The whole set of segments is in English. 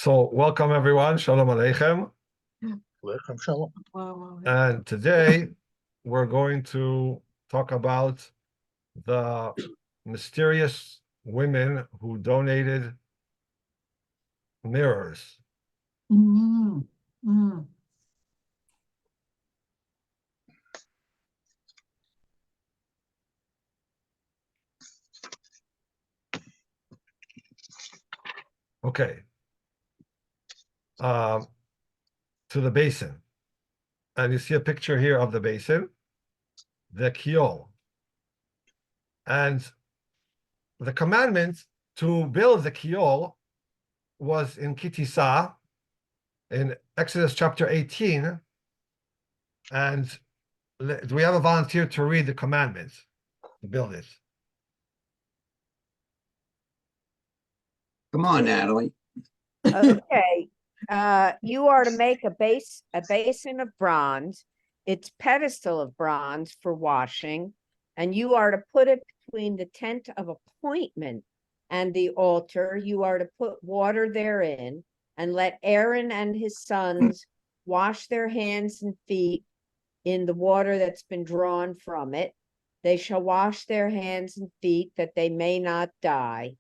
So welcome everyone, Shalom Aleichem. Aleichem Shalom. And today we're going to talk about the mysterious women who donated mirrors. Okay. To the basin. And you see a picture here of the basin, the kiol. And the commandment to build the kiol was in Kitisa, in Exodus chapter 18. And do we have a volunteer to read the commandments to build it? Come on, Natalie. Okay. You are to make a basin of bronze, its pedestal of bronze for washing, and you are to put it between the tent of appointment and the altar. You are to put water therein, and let Aaron and his sons wash their hands and feet in the water that's been drawn from it. They shall wash their hands and feet that they may not die.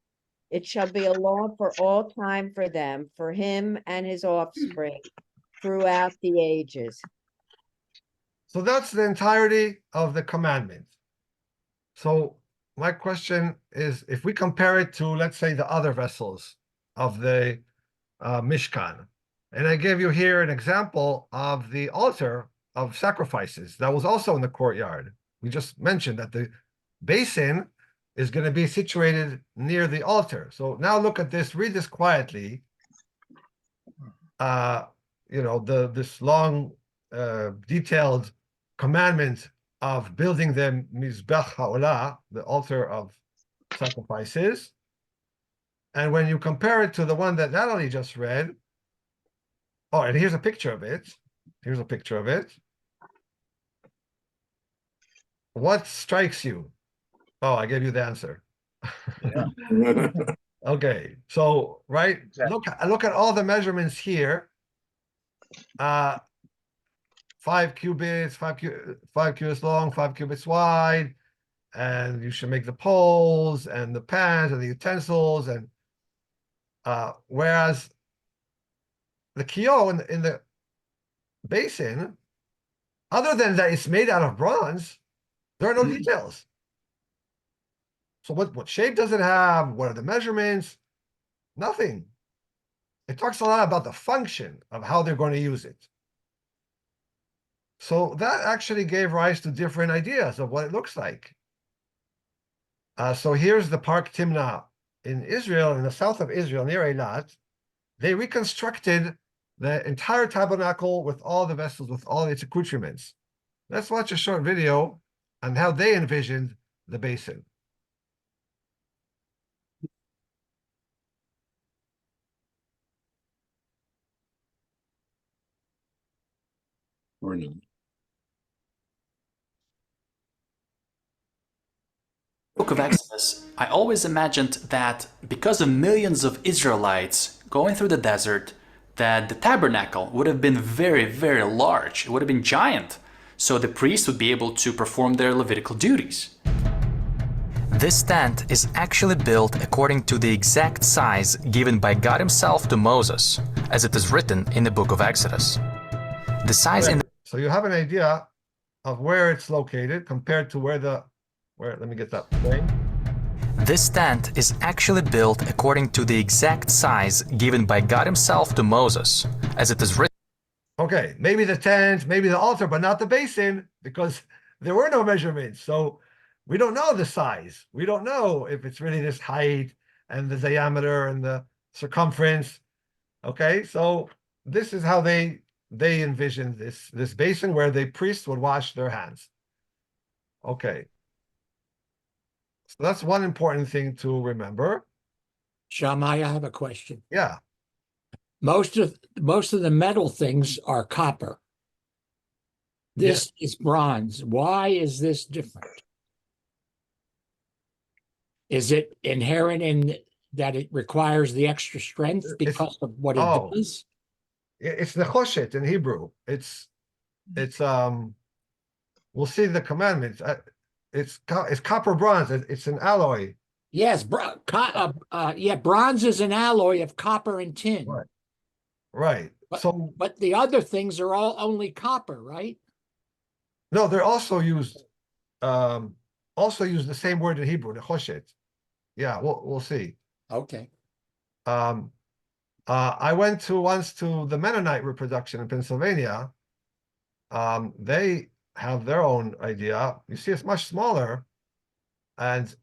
It shall be a law for all time for them, for him and his offspring throughout the ages. So that's the entirety of the commandment. So my question is, if we compare it to, let's say, the other vessels of the Mishkan, and I gave you here an example of the altar of sacrifices that was also in the courtyard. We just mentioned that the basin is going to be situated near the altar. So now look at this, read this quietly. This long, detailed commandment of building the Mizbech HaOlah, the altar of sacrifices. And when you compare it to the one that Natalie just read, oh, and here's a picture of it. Here's a picture of it. What strikes you? Oh, I gave you the answer. Yeah. Okay, so right, Exactly. look at all the measurements here. 5 cubits, 5 cubits long, 5 cubits wide, and you should make the poles and the pans and the utensils, and whereas the kiol in the basin, other than that it's made out of bronze, there are no details. So what shape does it have? What are the measurements? Nothing. It talks a lot about the function of how they're going to use it. So that actually gave rise to different ideas of what it looks like. So here's the Park Timnah in Israel, in the south of Israel, near Eilat. They reconstructed the entire tabernacle with all the vessels, with all its accoutrements. Let's watch a short video on how they envisioned the basin. Or not. Book of Exodus, I always imagined that because of millions of Israelites going through the desert, that the tabernacle would have been very, very large. It would have been giant, so the priests would be able to perform their Levitical duties. This tent is actually built according to the exact size given by God himself to Moses, as it is written in the book of Exodus. The size in So you have an idea of where it's located compared to let me get that thing. this tent is actually built according to the exact size given by God himself to Moses, as it is written. Okay, maybe the tent, maybe the altar, but not the basin, because there were no measurements. So we don't know the size. We don't know if it's really this height and the diameter and the circumference. Okay, so this is how they envisioned this basin where the priests would wash their hands. Okay. So that's one important thing to remember. Shammai, I have a question. Yeah. Most of the metal things are copper. This is bronze. Why is this different? Is it inherent in that it requires the extra strength It's- because of what it oh. does? It's nechoshet in Hebrew. It's we'll see the commandments. It's copper bronze. It's an alloy. Yes, bronze is an alloy of copper and tin. Right. Right. But- So But the other things are all only copper, right? no, they're also used the same word in Hebrew, nechoshet. Yeah, we'll see. Okay. I went once to the Mennonite reproduction in Pennsylvania. They have their own idea. You see, it's much smaller, and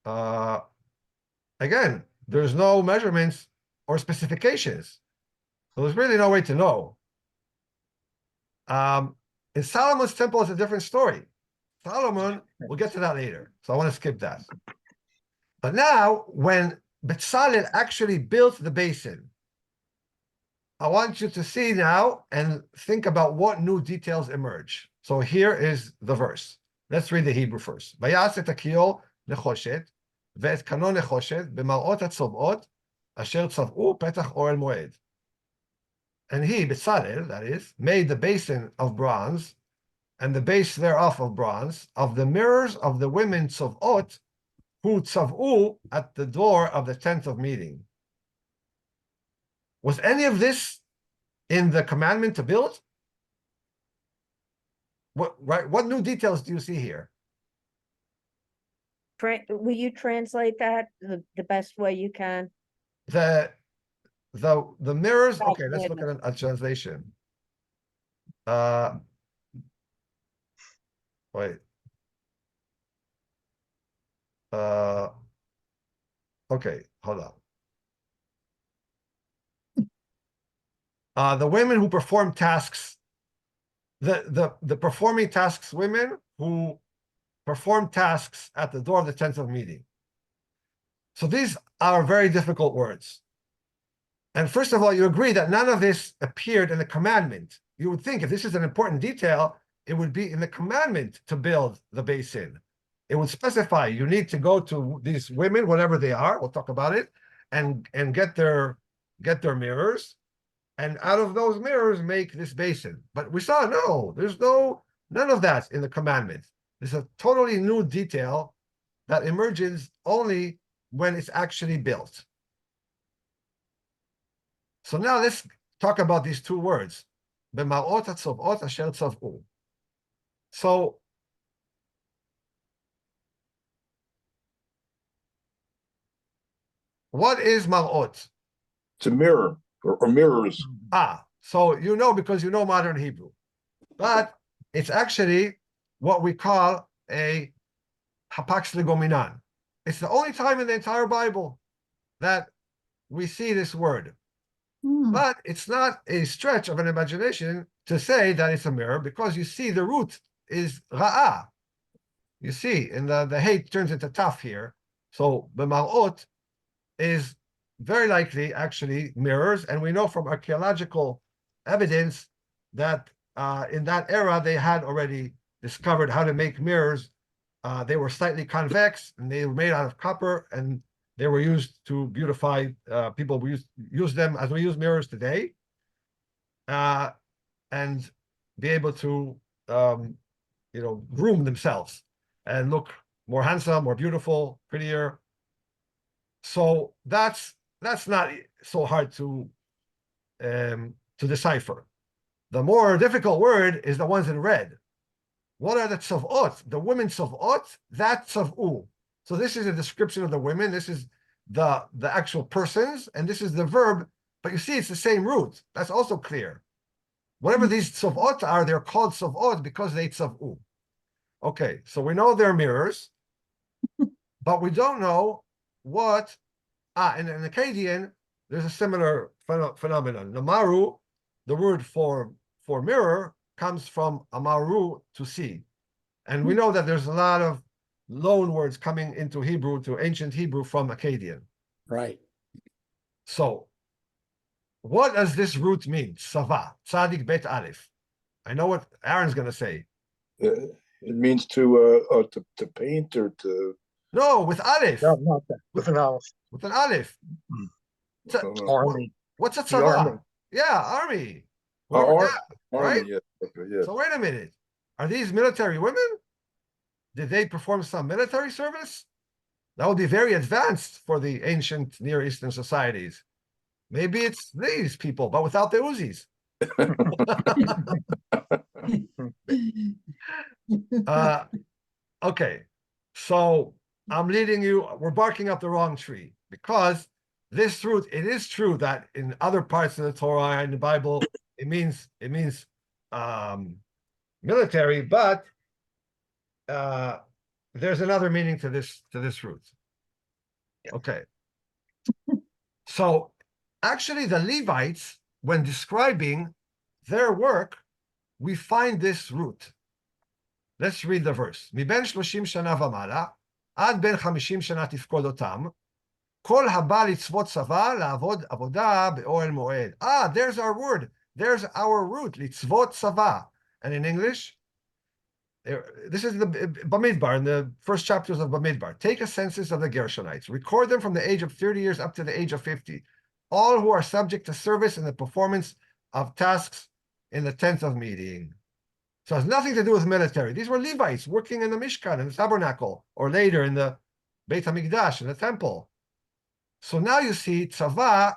again, there's no measurements or specifications, so there's really no way to know. In Solomon's temple, it's a different story. Solomon, we'll get to that later, so I want to skip that. But now, when Bezalel actually built the basin, I want you to see now and think about what new details emerge. So here is the verse. Let's read the Hebrew first. ויעש את הכיור נחושת, ואת קנו נחושת, במראות הצובאות, אשר צבאו פתח אוהל מועד. And he, Bezalel, that is, made the basin of bronze, and the base thereof of bronze, of the mirrors of the women tzovot, who tzav'u at the door of the tent of meeting. Was any of this in the commandment to build? What new details do you see here? Will you translate that the best way you can? The mirrors. That's Okay, let's look good. at a translation. Wait. Okay, hold on. The women who perform tasks, the performing tasks women who perform tasks at the door of the tent of meeting. So these are very difficult words. And first of all, you agree that none of this appeared in the commandment. You would think if this is an important detail, it would be in the commandment to build the basin. It would specify you need to go to these women, whatever they are, we'll talk about it, and get their mirrors, and out of those mirrors make this basin. But we saw no, there's none of that in the commandment. There's a totally new detail that emerges only when it's actually built. So now let's talk about these two words. B'mar'ot hatzov'ot asher tzav'u. So what is mar'ot? It's a mirror or mirrors. So you know because you know modern Hebrew. But it's actually what we call a hapax legominan. It's the only time in the entire Bible that we see this word. But it's not a stretch of an imagination to say that it's a mirror, because you see the root is ra'ah. You see, and the hate turns into taf here. So b'mar'ot is very likely actually mirrors, and we know from archaeological evidence that in that era they had already discovered how to make mirrors. They were slightly convex, and they were made out of copper, and they were used to beautify. People use them as we use mirrors today, and be able to groom themselves and look more handsome, more beautiful, prettier. So that's not so hard to decipher. The more difficult word is the ones in red. What are the tzov'ot? The women tzov'ot, that tzav'u. So this is a description of the women. This is the actual persons, and this is the verb. But you see, it's the same root. That's also clear. Whatever these tzov'ot are, they're called tzov'ot because they tzav'u. Okay, so we know they're mirrors, but we don't know what. In Akkadian, there's a similar phenomenon. Namaru, the word for mirror, comes from amaru, to see. And we know that there's a lot of loan words coming into Hebrew, to ancient Hebrew, from Akkadian. Right. So what does this root mean? Sava, tzadik bet aleph. I know what Aaron's going to say. It means to paint or to. No, with Aleph. No, not that. With an aleph. With an Aleph. It's a- Army. What's a The army. tzava? Yeah, army. Oh, Whoever ar- that, Army, right? yeah, okay, yeah. So wait a minute. Are these military women? Did they perform some military service? That would be very advanced for the ancient Near Eastern societies. Maybe it's these people, but without the Uzis. Okay, so I'm leading you, we're barking up the wrong tree because this truth, it is true that in other parts of the Torah and the Bible, it means military, but there's another meaning to this root. Okay. So actually the Levites, when describing their work, we find this root. Let's read the verse. מבין 30 שנה ומעלה, עד בין 50 שנה תפקוד אותם, כל הבא לצוות צבא לעבוד עבודה באוהל מועד. There's our word. There's our root, לצוות צבא. And in English, this is the Bamidbar, in the first chapters of Bamidbar. Take a census of the Gershonites. Record them from the age of 30 years up to the age of 50. All who are subject to service in the performance of tasks in the tent of meeting. So it has nothing to do with military. These were Levites working in the Mishkan, in the Tabernacle, or later in the Beit HaMikdash, in the temple. So now you see, tzava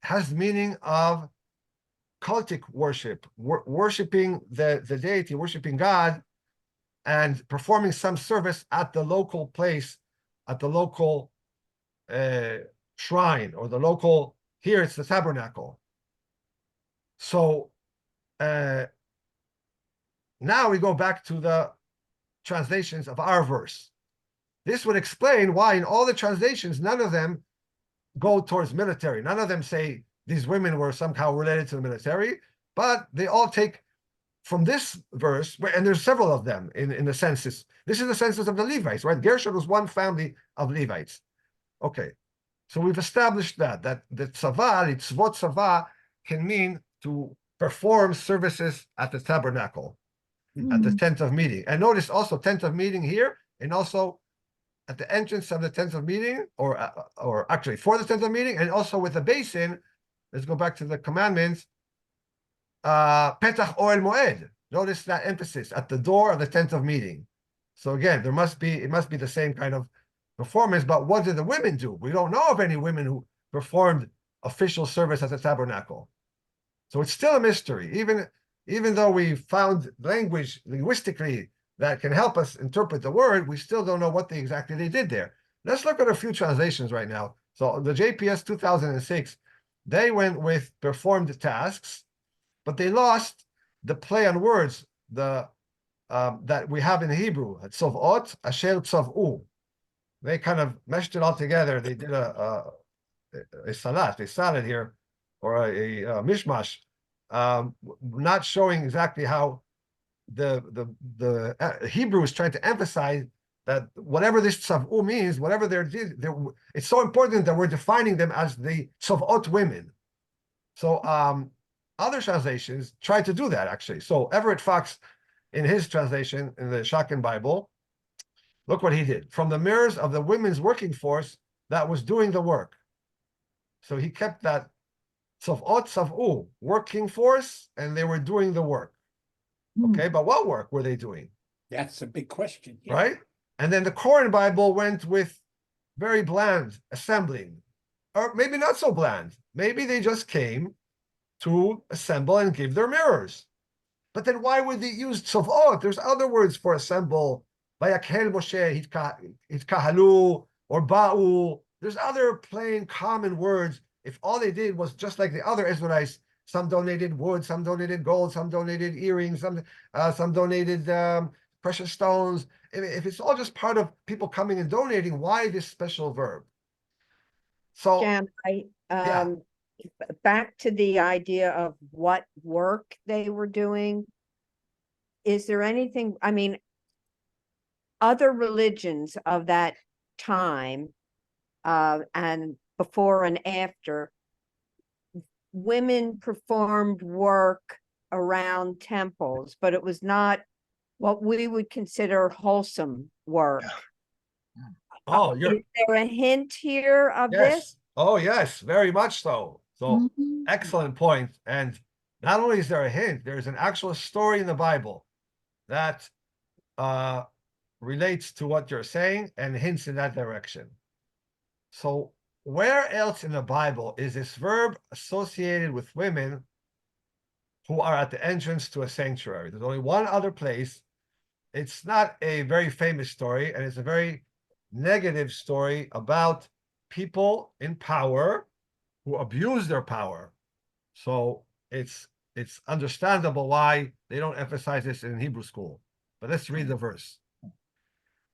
has the meaning of cultic worship, worshiping the deity, worshiping God, and performing some service at the local place, at the local shrine, or the local, here it's the tabernacle. So now we go back to the translations of our verse. This would explain why in all the translations, none of them go towards military. None of them say these women were somehow related to the military, but they all take from this verse, and there's several of them in the census. This is the census of the Levites, right? Gershon was one family of Levites. Okay, so we've established that the tzava, tzvot tzava, can mean to perform services at the tabernacle, at the tent of meeting. And notice also tent of meeting here, and also at the entrance of the tent of meeting, or actually for the tent of meeting, and also with the basin. Let's go back to the commandments. Petach Oel Moed. Notice that emphasis at the door of the tent of meeting. So again, it must be the same kind of performance. But what did the women do? We don't know of any women who performed official service at the tabernacle. So it's still a mystery, even though we found language linguistically that can help us interpret the word, we still don't know what exactly they did there. Let's look at a few translations right now. So the JPS 2006, they went with performed tasks, but they lost the play on words that we have in Hebrew, tzovot, asher tzov'u. They kind of meshed it all together. They did a salad here, or a mishmash, not showing exactly how the Hebrew is trying to emphasize that whatever this tzav'u means, whatever it's so important that we're defining them as the tzav'ot women. So other translations try to do that, actually. So Everett Fox, in his translation in the Shaken Bible, look what he did. From the mirrors of the women's working force that was doing the work. So he kept that tzav'ot tzav'u, working force, and they were doing the work. Okay, but what work were they doing? That's a big question. Yeah. Right? And then the Koran Bible went with very bland assembling, or maybe not so bland. Maybe they just came to assemble and give their mirrors. But then why would they use tzavot? There's other words for assemble. Vayakhel Moshe, hitkahalu, or ba'u. There's other plain common words. If all they did was just like the other Israelites, some donated wood, some donated gold, some donated earrings, some donated precious stones. If it's all just part of people coming and donating, why this special verb? So Jan, back to the idea of what work they were doing. Is there anything, I mean, other religions of that time, and before and after, women performed work around temples, but it was not what we would consider wholesome work. Oh, you're Is there a hint here of yes. this? Oh, yes, very much so. So Mhm. excellent point. And not only is there a hint, there's an actual story in the Bible that relates to what you're saying and hints in that direction. So where else in the Bible is this verb associated with women who are at the entrance to a sanctuary? There's only one other place. It's not a very famous story, and it's a very negative story about people in power who abuse their power. So it's understandable why they don't emphasize this in Hebrew school. But let's read the verse.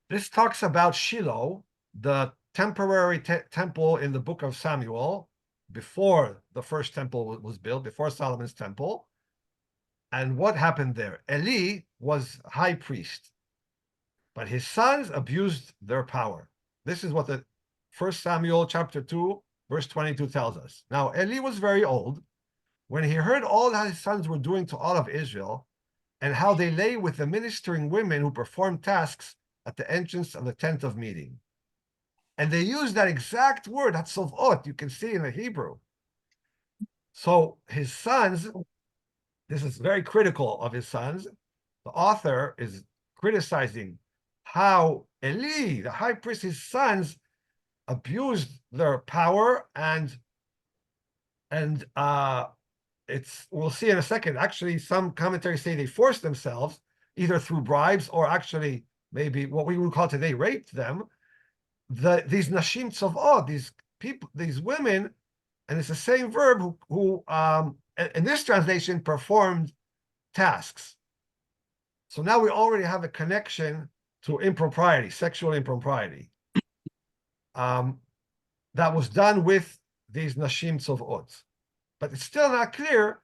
This talks about Shiloh, the temporary temple in the book of Samuel, before the first temple was built, before Solomon's temple. And what happened there? Eli was high priest, but his sons abused their power. This is what the 1 Samuel chapter 2, verse 22 tells us. Now, Eli was very old. When he heard all that his sons were doing to all of Israel, and how they lay with the ministering women who performed tasks at the entrance of the tent of meeting. And they use that exact word, הצובאות, you can see in the Hebrew. So his sons, this is very critical of his sons. The author is criticizing how Eli, the high priest, his sons, abused their power, and we'll see in a second. Actually, some commentaries say they forced themselves either through bribes or actually maybe what we would call today raped them. These נשים צובאות, these people, these women, and it's the same verb who in this translation performed tasks. So now we already have a connection to impropriety, sexual impropriety, that was done with these נשים צובאות. But it's still not clear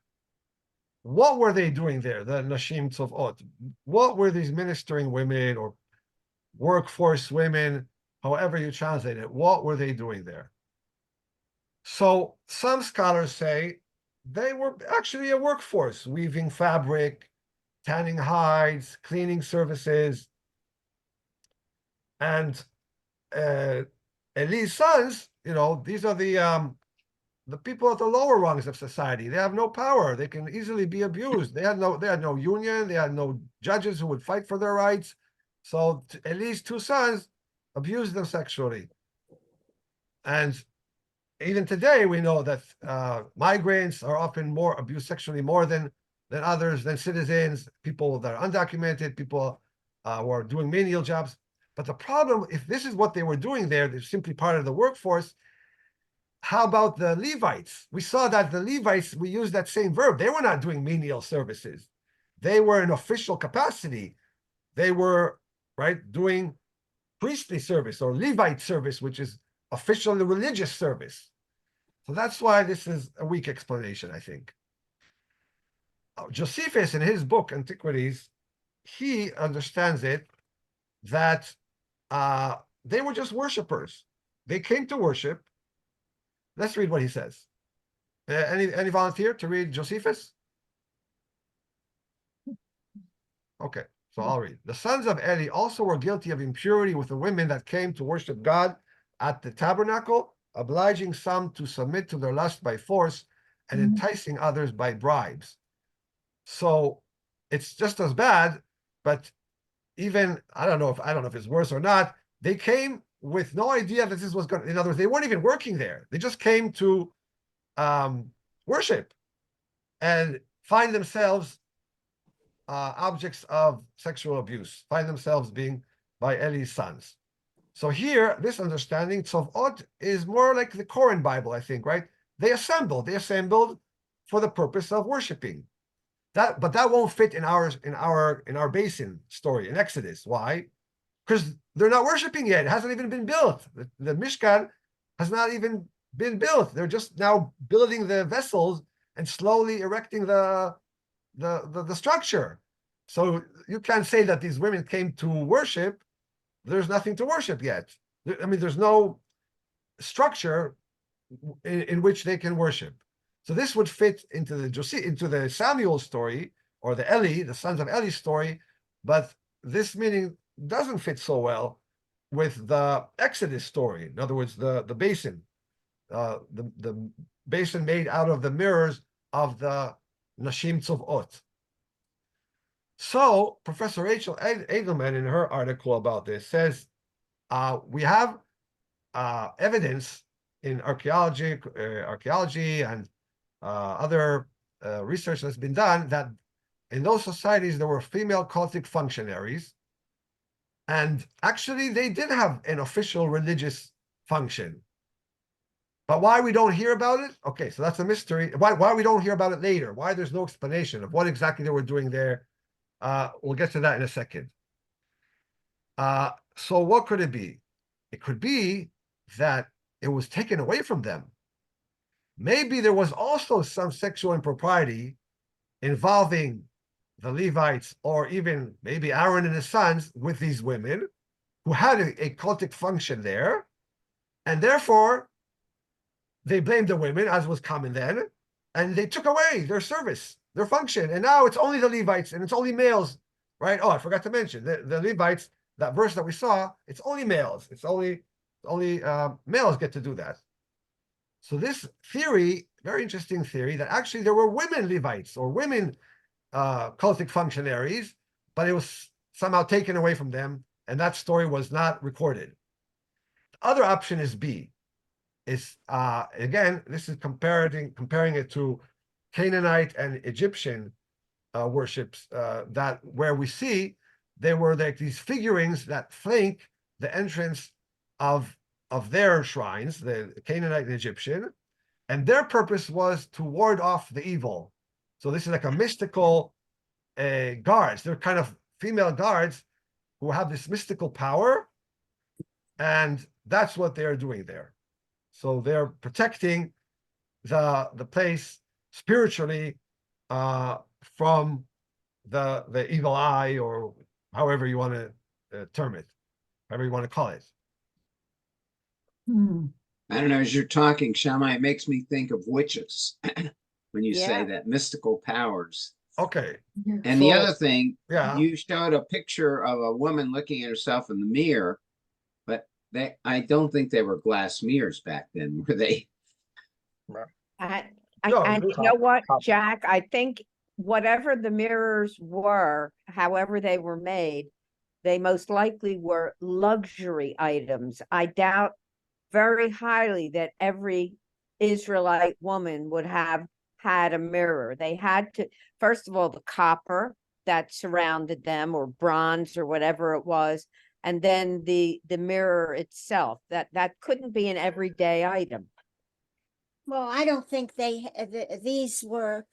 what were they doing there, the נשים צובאות. What were these ministering women or workforce women, however you translate it, what were they doing there? So some scholars say they were actually a workforce, weaving fabric, tanning hides, cleaning services. And Eli's sons, these are the people at the lower rungs of society. They have no power. They can easily be abused. They had no union. They had no judges who would fight for their rights. So Eli's two sons abused them sexually. And even today, we know that migrants are often more abused sexually more than others, than citizens, people that are undocumented, people who are doing menial jobs. But the problem, if this is what they were doing there, they're simply part of the workforce. How about the Levites? We saw that the Levites, we use that same verb. They were not doing menial services. They were in official capacity. They were, doing priestly service or Levite service, which is official religious service. So that's why this is a weak explanation, I think. Josephus, in his book, Antiquities, he understands it that they were just worshipers. They came to worship. Let's read what he says. Any volunteer to read Josephus? Okay, so I'll read. The sons of Eli also were guilty of impurity with the women that came to worship God at the tabernacle, obliging some to submit to their lust by force and enticing others by bribes. So it's just as bad, but even I don't know if it's worse or not. They came with no idea that this was going to, in other words, they weren't even working there. They just came to worship and find themselves objects of sexual abuse, find themselves being by Eli's sons. So here, this understanding, Tzovot, is more like the Koran Bible, I think, right? They assembled for the purpose of worshiping. But that won't fit in our basin story in Exodus. Why? Because they're not worshiping yet. It hasn't even been built. The Mishkan has not even been built. They're just now building the vessels and slowly erecting the structure. So you can't say that these women came to worship. There's nothing to worship yet. I mean, there's no structure in which they can worship. So this would fit into the Samuel story or the sons of Eli story, but this meaning doesn't fit so well with the Exodus story. In other words, the basin, the basin made out of the mirrors of the Nashim Tzovot. So Professor Rachel Edelman, in her article about this, says we have evidence in archaeology and other research that's been done that in those societies there were female cultic functionaries, and actually they did have an official religious function. But why we don't hear about it? Okay, so that's a mystery. Why we don't hear about it later? Why there's no explanation of what exactly they were doing there? We'll get to that in a second. So what could it be? It could be that it was taken away from them. Maybe there was also some sexual impropriety involving the Levites, or even maybe Aaron and his sons, with these women who had a cultic function there, and therefore they blamed the women, as was common then, and they took away their service, their function, and now it's only the Levites and it's only males, right? Oh, I forgot to mention the Levites. That verse that we saw, it's only males. It's only males get to do that. So this theory, very interesting theory, that actually there were women Levites or women cultic functionaries, but it was somehow taken away from them, and that story was not recorded. The other option is B. Is again, this is comparing it to Canaanite and Egyptian worships, that where we see they were like these figurines that flank the entrance of their shrines, the Canaanite and Egyptian, and their purpose was to ward off the evil. So this is like a mystical guards. They're kind of female guards who have this mystical power, and that's what they're doing there. So they're protecting the place spiritually from the evil eye, or however you want to term it, however you want to call it. I don't know, as you're talking, Shammai, it makes me think of witches when you say Yeah. that, mystical powers. Okay. And the So- other thing, Yeah. you showed a picture of a woman looking at herself in the mirror, but I don't think they were glass mirrors back then, were they? And No, you know what, Jack, I think whatever the mirrors were, however they were made, they most likely were luxury items. I doubt very highly that every Israelite woman would have had a mirror. They had to, first of all, the copper that surrounded them, or bronze, or whatever it was, and then the mirror itself. That couldn't be an everyday item. Well, I don't think these were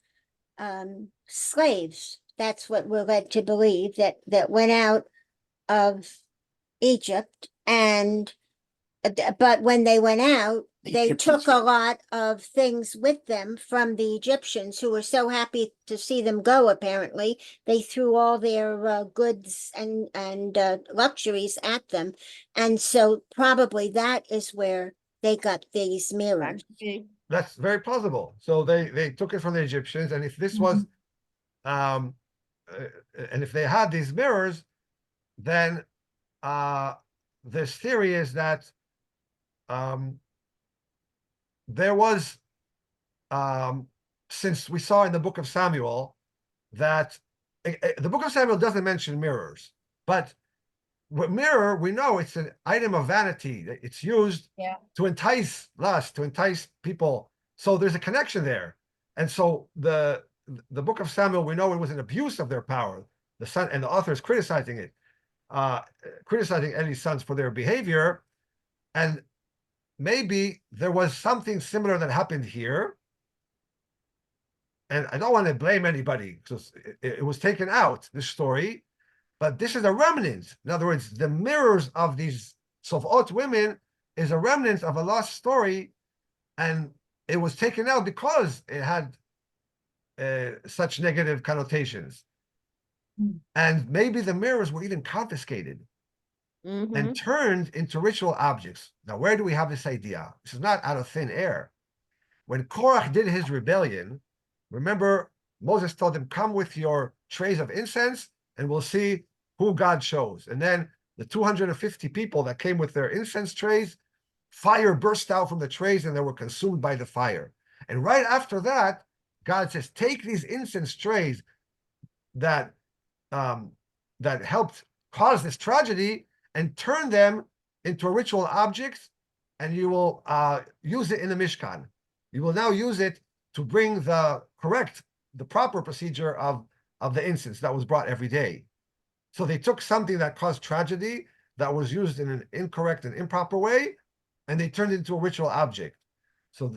slaves. That's what we're led to believe, that went out of Egypt, and but when they went out, they took a lot of things with them from the Egyptians, who were so happy to see them go. Apparently, they threw all their goods and luxuries at them, and so probably that is where they got these mirrors. That's very plausible. So they took it from the Egyptians, and if this was, and if they had these mirrors, then this theory is that there was, since we saw in the book of Samuel that the book of Samuel doesn't mention mirrors, but with mirror, we know it's an item of vanity. It's used to entice lust, to entice people. So there's a connection there. And so the book of Samuel, we know it was an abuse of their power. The son and the author is criticizing it, criticizing Eli's sons for their behavior. And maybe there was something similar that happened here. And I don't want to blame anybody, because it was taken out, this story. But this is a remnant. In other words, the mirrors of these Tzovot women is a remnant of a lost story, and it was taken out because it had such negative connotations. And maybe the mirrors were even confiscated and turned into ritual objects. Now, where do we have this idea? This is not out of thin air. When Korach did his rebellion, remember, Moses told him, come with your trays of incense, and we'll see who God chose. And then the 250 people that came with their incense trays, fire burst out from the trays and they were consumed by the fire. And right after that, God says, take these incense trays that helped cause this tragedy and turn them into a ritual object, and you will use it in the Mishkan. You will now use it to bring the proper procedure of the incense that was brought every day. So they took something that caused tragedy, that was used in an incorrect and improper way, and they turned it into a ritual object. So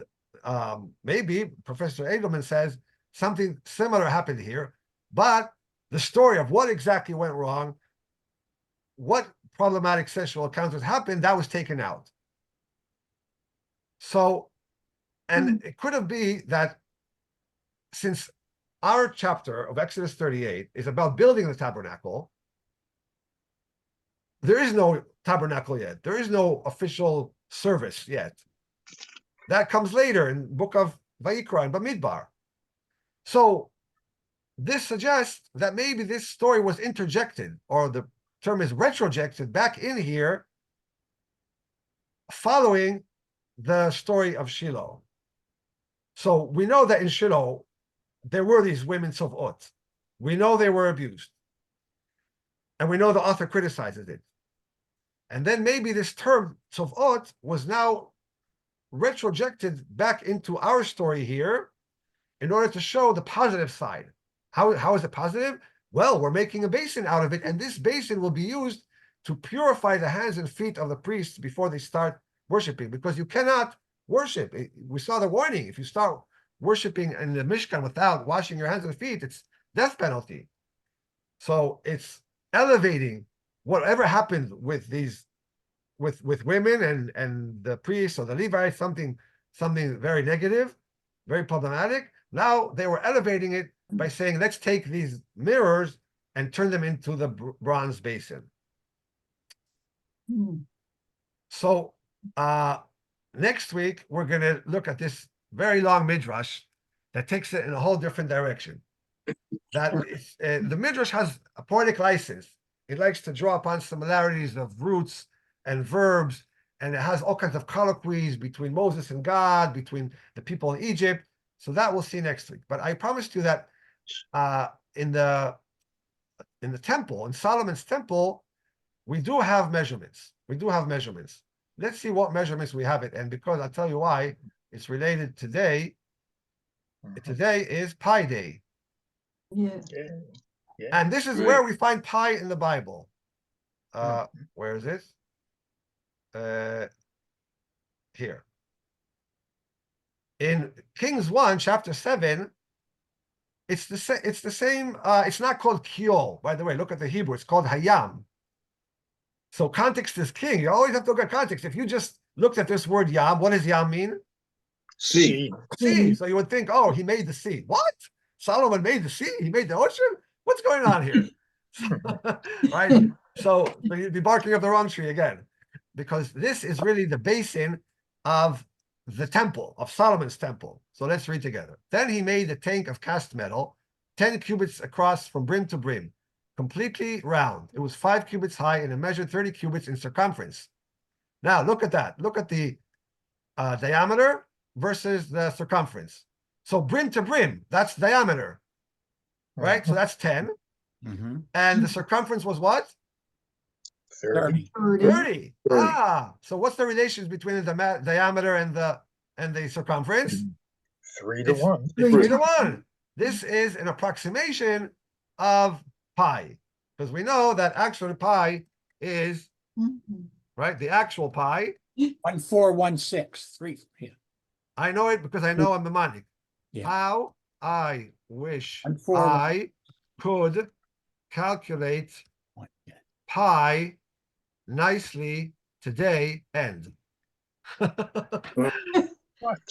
maybe Professor Edelman says something similar happened here, but the story of what exactly went wrong, what problematic sexual encounters happened, that was taken out. So, and it could have been that since our chapter of Exodus 38 is about building the tabernacle, there is no tabernacle yet. There is no official service yet. That comes later in book of Vayikra and Bamidbar. So this suggests that maybe this story was interjected, or the term is retrojected back in here following the story of Shiloh. So we know that in Shiloh, there were these women Tzovot. We know they were abused. And we know the author criticizes it. And then maybe this term Tzovot was now retrojected back into our story here in order to show the positive side. How is it positive? Well, we're making a basin out of it, and this basin will be used to purify the hands and feet of the priests before they start worshiping, because you cannot worship. We saw the warning. If you start worshiping in the Mishkan without washing your hands and feet, it's death penalty. So it's elevating whatever happened with these, with women and the priests or the Levites, something very negative, very problematic. Now they were elevating it by saying, let's take these mirrors and turn them into the bronze basin. So next week, we're going to look at this very long midrash that takes it in a whole different direction. That is, the midrash has a poetic license. It likes to draw upon similarities of roots and verbs, and it has all kinds of colloquies between Moses and God, between the people in Egypt. So that we'll see next week. But I promised you that in the temple, in Solomon's temple, we do have measurements. We do have measurements. Let's see what measurements we have it. And because I'll tell you why, it's related today. Today is Pi Day. Yeah. And this is where we find pi in the Bible. Where is this? Here. In Kings 1, chapter 7, it's the same. It's not called Kiol, by the way. Look at the Hebrew. It's called Hayam. So context is king. You always have to look at context. If you just looked at this word Yam, what does Yam mean? Sea. Sea. So you would think, oh, he made the sea. What? Solomon made the sea? He made the ocean? What's going on here? Right? So you'd be barking up the wrong tree again, because this is really the basin of the temple, of Solomon's temple. So let's read together. Then he made a tank of cast metal, 10 cubits across from brim to brim, completely round. It was 5 cubits high and it measured 30 cubits in circumference. Now look at that. Look at the diameter versus the circumference. So brim to brim, that's diameter, right? So that's 10. And the circumference was what? 30. 30. Ah, so what's the relations between the diameter and the circumference? 3 to 1. 3 to 1. This is an approximation of pi, because we know that actual pi is, right, the actual pi. 1416. 3. Yeah. I know it because I know I'm mnemonic. Yeah. How I wish 1416. I could calculate pi nicely today, end. What?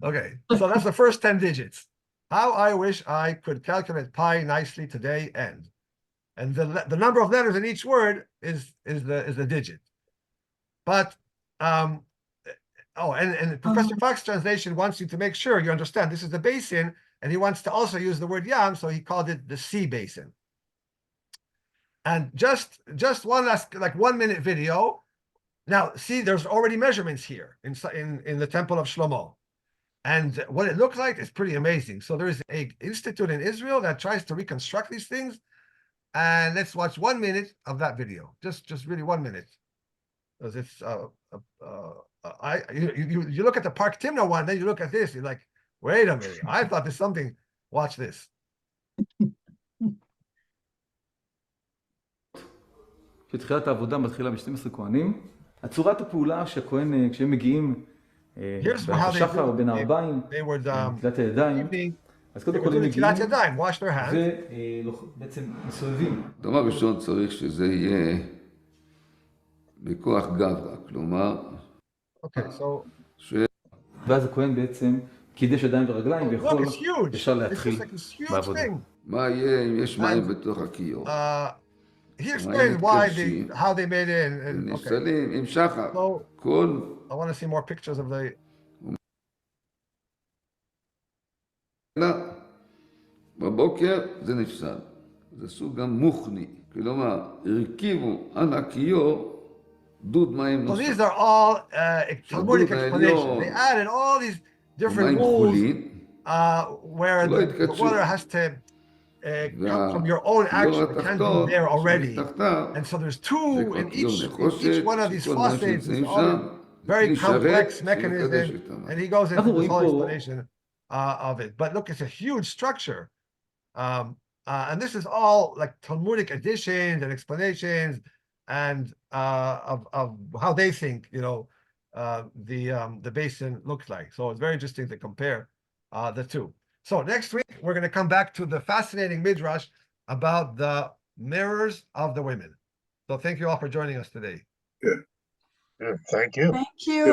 Okay, so that's the first 10 digits. How I wish I could calculate pi nicely today, end. And the number of letters in each word is the digit. But and Professor Fox's translation wants you to make sure you understand this is the basin, and he wants to also use the word yam, so he called it the sea basin. And just one last, like 1 minute video. Now, see, there's already measurements here in the Temple of Shlomo. And what it looks like is pretty amazing. So there is an institute in Israel that tries to reconstruct these things. And let's watch 1 minute of that video. Just really 1 minute. Because it's you look at the Park Timna one, then you look at this, you're like, wait a minute, I thought there's something. Watch this. שתחילת העבודה מתחילה ב-12 כהנים. הצורת הפעולה שהכהן, כשהם מגיעים בשחר בין הערביים, נטילת הידיים, אז קודם כל הם מגיעים ובעצם מסובבים. דבר ראשון צריך שזה יהיה בכוח גברא, כלומר, ואז הכהן בעצם קידש ידיים ורגליים ויכול ישר להתחיל בעבודה. מה יהיה אם יש מים בתוך הכיור? He explains why how they made it. נפסלים עם שחר. I want to see more pictures of the. בבוקר זה נפסל. זה סוג גם מוכני. כלומר, הרכיבו על הכיור דוד מים So נוסף. these are all Talmudic explanations. They added all these different rules where the water has to come from your own action. It can't be there already. And so there's two in each one of these faucets. It's all very complex mechanism. And he goes into the whole explanation of it. But look, it's a huge structure. And this is all like Talmudic additions and explanations and of how they think, you know, the basin looks like. So it's very interesting to compare the two. So next week, we're going to come back to the fascinating midrash about the mirrors of the women. So thank you all for joining us today. Thank you. Thank you.